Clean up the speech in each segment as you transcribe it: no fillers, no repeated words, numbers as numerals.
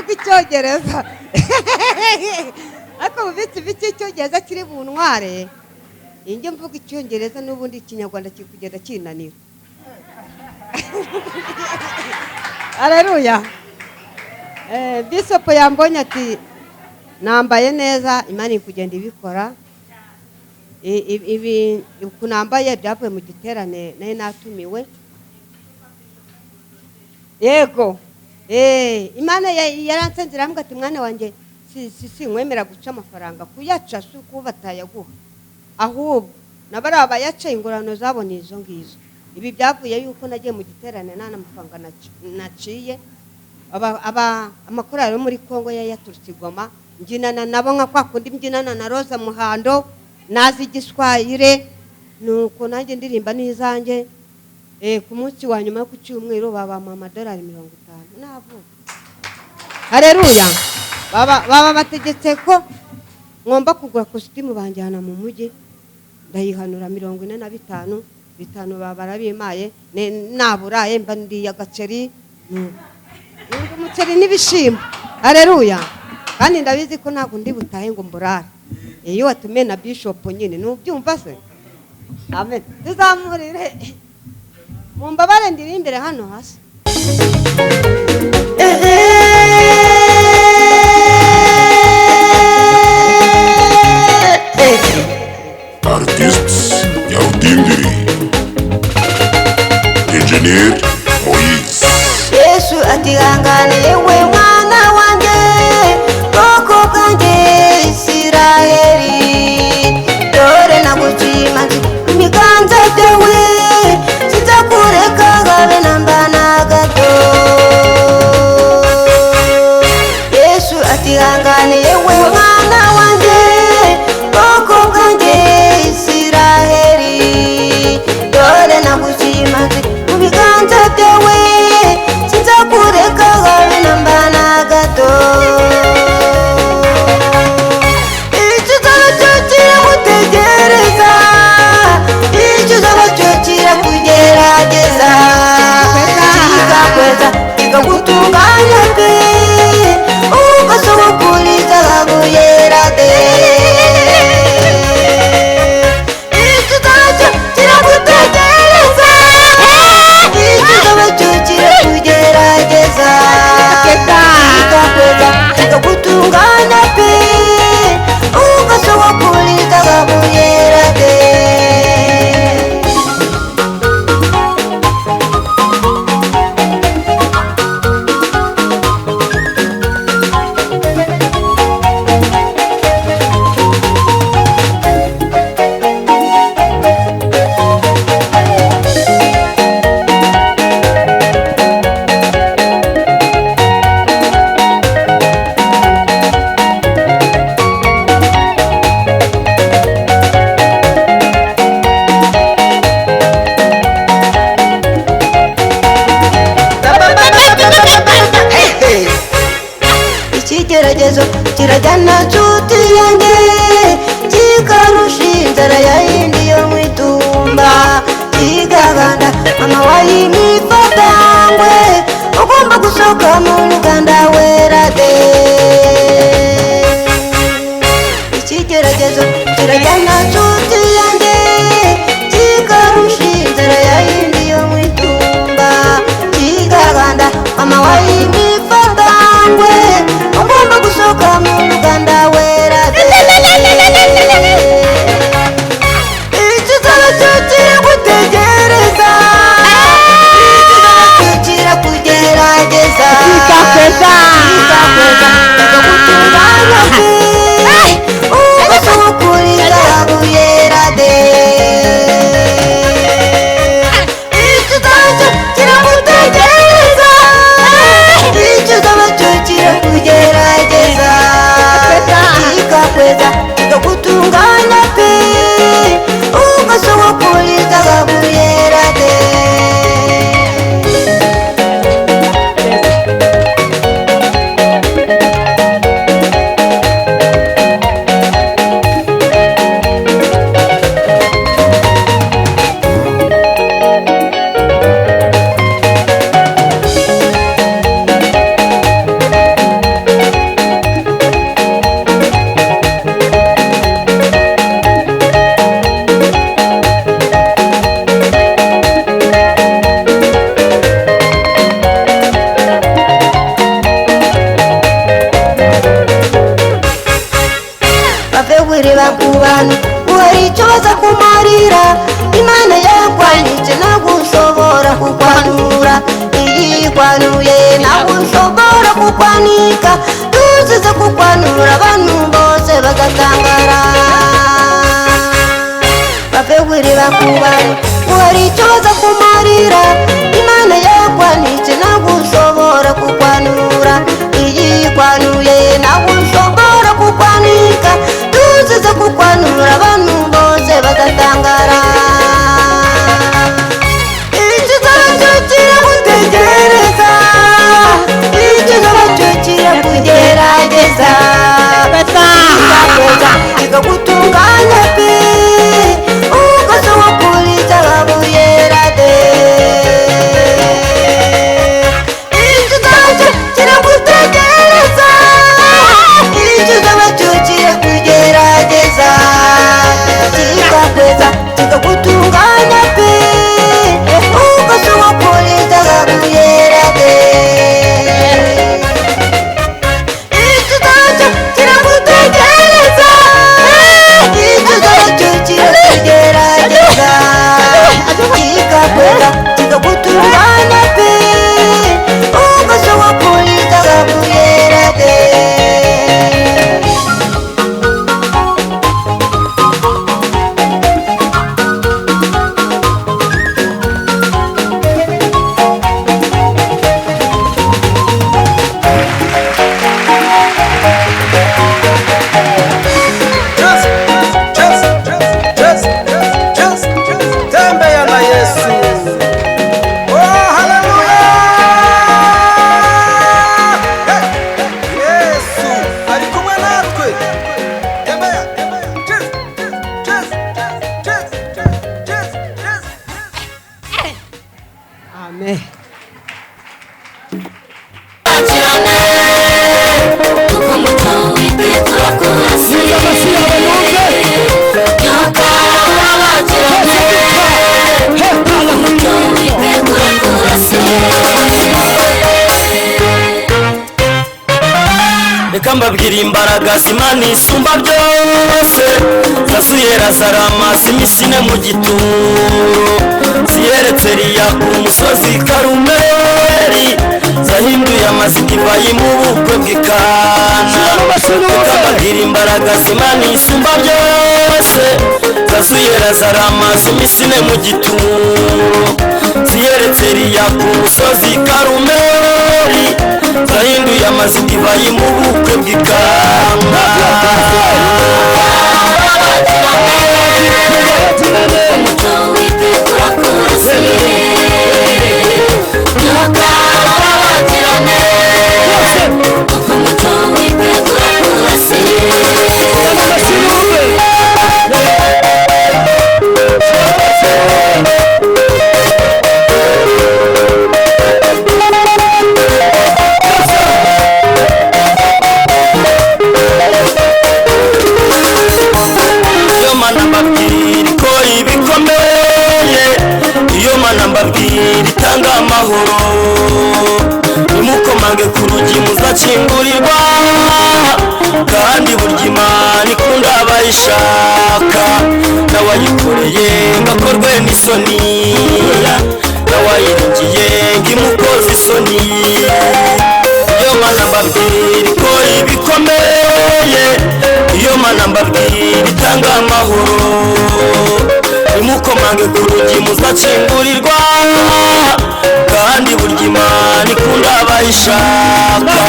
mvuga icyongereza ariko mu bitsi bike icyongereza kiri buntware inge mvuga icyongereza n'ubundi ikinyarwanda kiri kugenda kinanira. Haleluya. Bishop yambonye ati nambaye neza Imana kugenda ibikora. Ibi kunambaye byavuye mu giterane naye natumiwe. Yego. Imana yaransenze ambwa ati mwana wanjye si nkwemera guca amafaranga kuyaca suko batayaguha. Ahubwo nabara abayaca ingorano zabone izo ngizo. Ibi byavuye yuko nagiye mu giterane nana amafaranga naciye. Amakorari muri Kongo yaturutse Goma njinana nabo nka kwa kundi mbyinana na Rosa Muhando nazi Giswahire nuko nanjye ndirimba nizanjye. Ku munsi wa nyuma yo ku cyumweru baba $50 navuga. Haleluya. Baba bategetse ko ngomba kugura costume banjyana mu mujyi ndayihanura 45 bitanu barabimaye naburaye mba ndi agaceri umuceri n'ibishimbo. Haleluya. Kandi ndabizi ko ntago ndi butahe ngo mburare. Iyo watume na Bishop nyine nubyumva se. Amen. Tuzamurire mumbabare ndirimbere hano hasi. Artists Yaudindiri Engineer Moise Yesu atihanganiye we mwana wanjye bwoko bwanjye Isiraheli dore nagucimanze imiganza byawe sinzakureka habe namba na gato. Yesu atihanganiye we mwana wanjye bwoko bwanjye Isiraheli dore nagucimanze imiganza byawe sinzakureka habe namba na gato. Icyo uzaba kiragutegereza, icyo uzaba kirakugerageza, kikakweza kikagutunganya pe ugasobokuriza baguyera de. Icyo uzaba kiragutegereza, icyo uzaba kirakugerageza, kikakweza kikagutunganya pe ugasobokuriza baguyera de. Ikigeragezo kirajyana nshuti yanjye kikarusha inzara yayindi yo mu itumba kigaganda mama wayimifatangwe ugomba gusohoka mu ruganda wera de. Ikigeragezo kirajyana nshuti yanjye kikarusha inzara yayindi yo mu itumba kigaganda mama wayimifatangwe ugomba gusohoka mu ruganda wera de. Icyo uzaba kiragutegereza, icyo uzaba kirakugerageza, kikakweza yikwanuye nawe ushobora kukwanika tuzize kukwanura abantu bose bagatangara bavegwirira kubana muhari icyo baza kumarira imana yakwanitse nawe ushobora kukwanura iyi yikwanuye nawe ushobora kukwanika tuzize kukwanura abantu bose bagatangara kugerageza ikagutunganya pe ugasohokuliza babuyera de icyo zacyo kiragutegereza icyo zacyo kirakugerageza kikakweza kikagutunganya pe ugasohokuliza babuyera de kikagutunganya pe ugasohokuliza babuyera de reka mbabwira imbaraga z'Imana isumba byose zasuye Lazarama zimisine mu gituro ziyeretse Eliya ku musozi Karumeli zahinduye amazidivayi mu bukwe bw'Ikana reka mbabwira imbaraga z'Imana isumba byose zasuye Lazarama zimisine mu gituro ziyeretse Eliya ku musozi Karumeli zahinduye amazidivayi mu bukwe bw'Ikana ritanga amahoro nimukomange ku rugi muzakingurirwa kandi burya Imana ikunda abayishaka n'awayikoreye ngakorwe n'isoni n'awayiringiye ngimukoze isoni iyo Mana mbabwira ikora ibikomeye iyo Mana mbabwira itanga amahoro nimukomange ku rugi muzakingurirwa kandi burya Imana ikunda abayishaka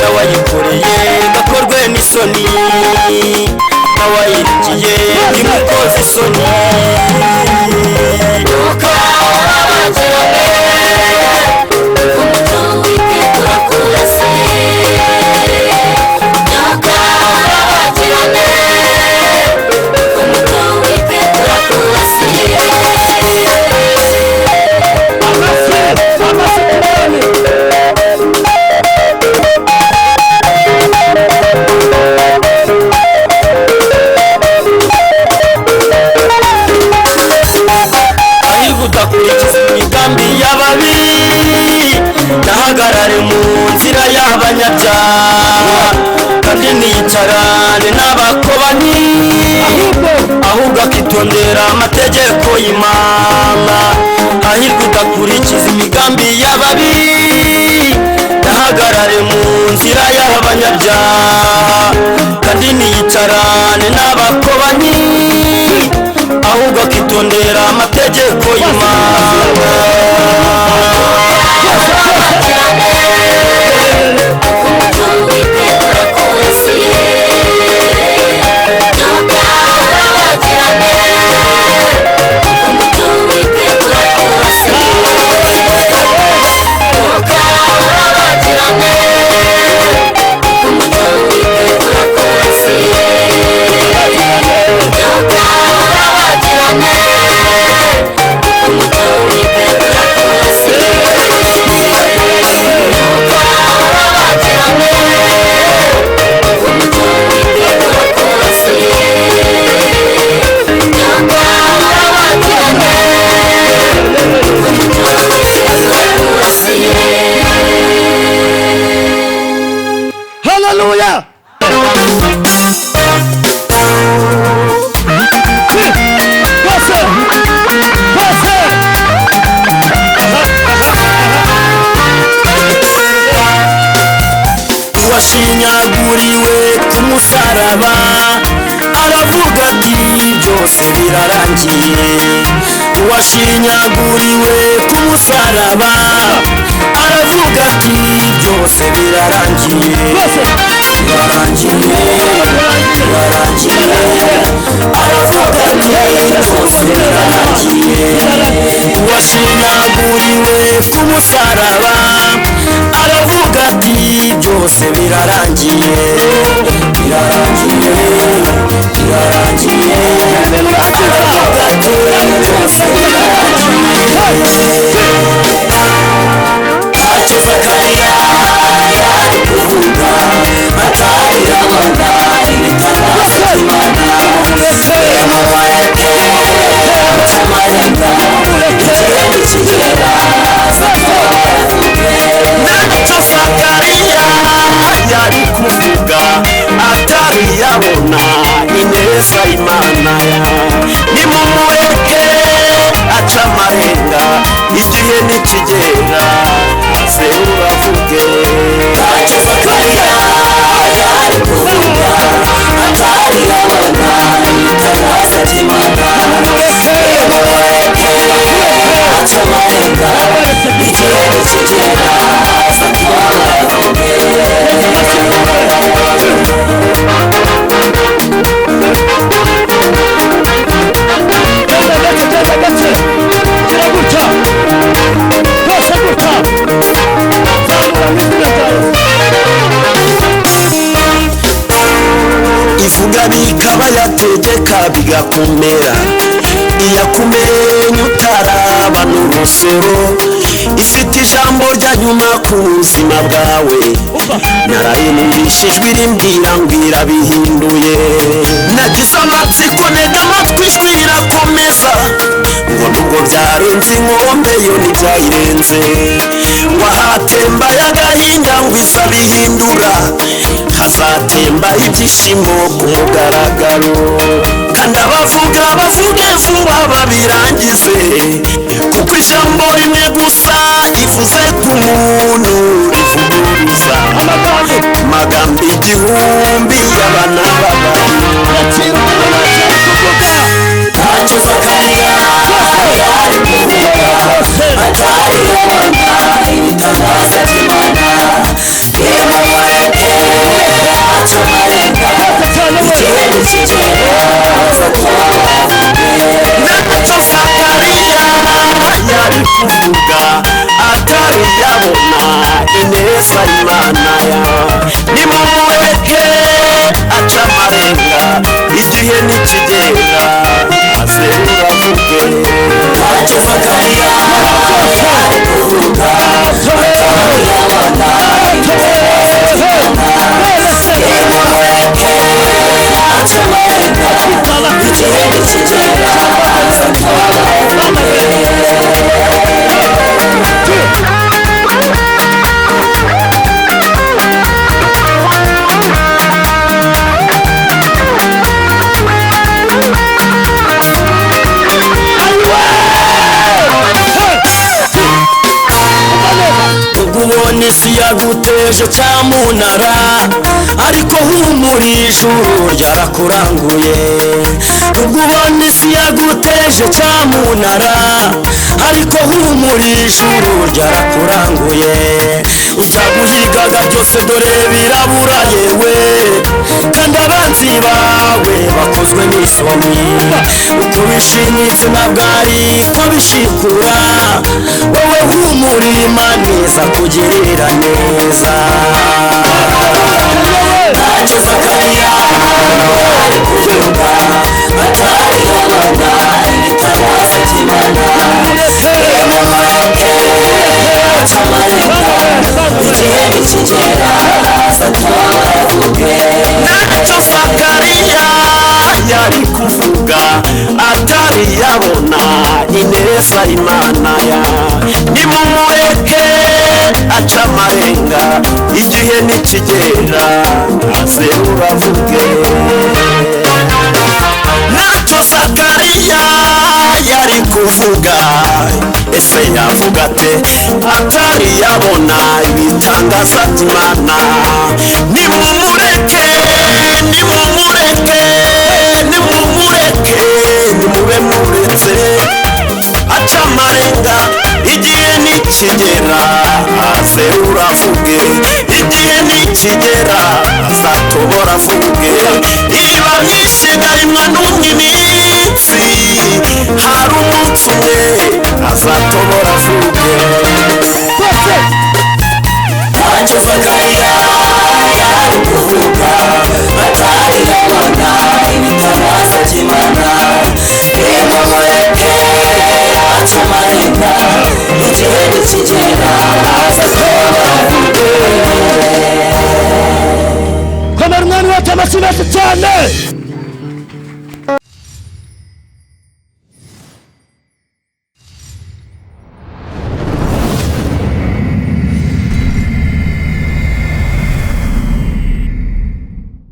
n'awayikoreye gakorwe n'isoni n'awayiringiye ngimukoze isoni nahagarare mu nzira y'abanyabyaha kandi nicarane n'abakobanyi ahubwo akitondera amategeko y'Imana hahirwa udakurikiza imigambi y'ababi ntahagarare mu nzira y'abanyabyaha kandi ntiyicarane n'abakobanyi ahubwo akitondera amategeko y'Imana. Hallelujah! Washinyaguriwe ku musaraba aravuga ati byose birarangiye. Washinyaguriwe ku musaraba aravuga ati byose birarangiye. Birarangiye, birarangiye, aravuga ati byose birarangiye. Washinyaguriwe ku musaraba aravuga ati byose birarangiye. Birarangiye, birarangiye, aravuga ati byose birarangiye. Ntacyo Zakariya yari kuvuga atari abona ibitangaza by'Imana. Mureke amarenga igihe nikigera ntacyo Zakariya yari kuvuga atari yabona ineza y'Imana. Nimumureke aca amarenga igihe nikigera aze uravuge. Ntacyo Zakariya yari kuvuga atari yabona ibitangaza by'Imana. Nimumureke aca amarenga igihe nikigera aze uravuge. Ivuga bikaba yategeka bigakomera, iyakumenya utaraba n'urusoro. Ifite ijambo rya nyuma ku buzima bwawe, narayinumvishe ijwi rimbwira ngo irabihinduye. Nagize amatsiko ntega amatwi ijwi rirakomeza ngo nubwo byarenze inkombe yo ntibyayirenze. Ngo ahatemba y'agahinda ngo izabihindura, hazatemba ibyishimo ku mugaragaro. Kandi abavuga bavuge vuba babirangize, kuko ijambo rimwe gusa rivuze ku muntu rivuguruza amagambo igihumbi y'abana b'abantu. Ntacyo Zakariya yari kuvuga atari yabona ibitangaza by'Imana. Nimumureke aca amarenga igihe nikigera aze uravuge. Ntacyo Zakariya yari kuvuga atari yabona ineza y'Imana. Nimumureke aca amarenga igihe nikigera aze uravuge. Ntacyo Zakariya yari kuvuga atari yabona ibitangaza by'Imana. Nimumureke aca amarenga igihe nikigera aze uravuge. yaguteje cyamunara ariko humura ijuru ryarakuranguye nubwo ubona isi yaguteje cyamunara ariko humura ijuru ryarakuranguye uzaguhigaga byose dore birabura yewe kandi abanzi bawe bakozwe n'isoni uko bishimitse ntabwo ari ko bishikura wowe humura Imana iza kugirira neza ntacyo Zakariya ari kuvuga atari abana ibitabaza by'Imana nimumureke acamarenga igihe nikigera azatabaruke ntacyo Zakariya yari kuvuga atari yabona ineza Imana ya nimumureke aca amarenga igihe nikigera aze uravuge ntacyo Zakariya yari kuvuga ese yavuga ate atari yabona ibitangaza by'Imana nimumureke nimumureke nimumureke nimube muretse aca amarenga igihe nikigera aze uravuge igihe nikigera azatobora avuge iba myishigarimwa n'umw'iminsi hari umunsi umwe azatobora avuge ntacyo Zakariya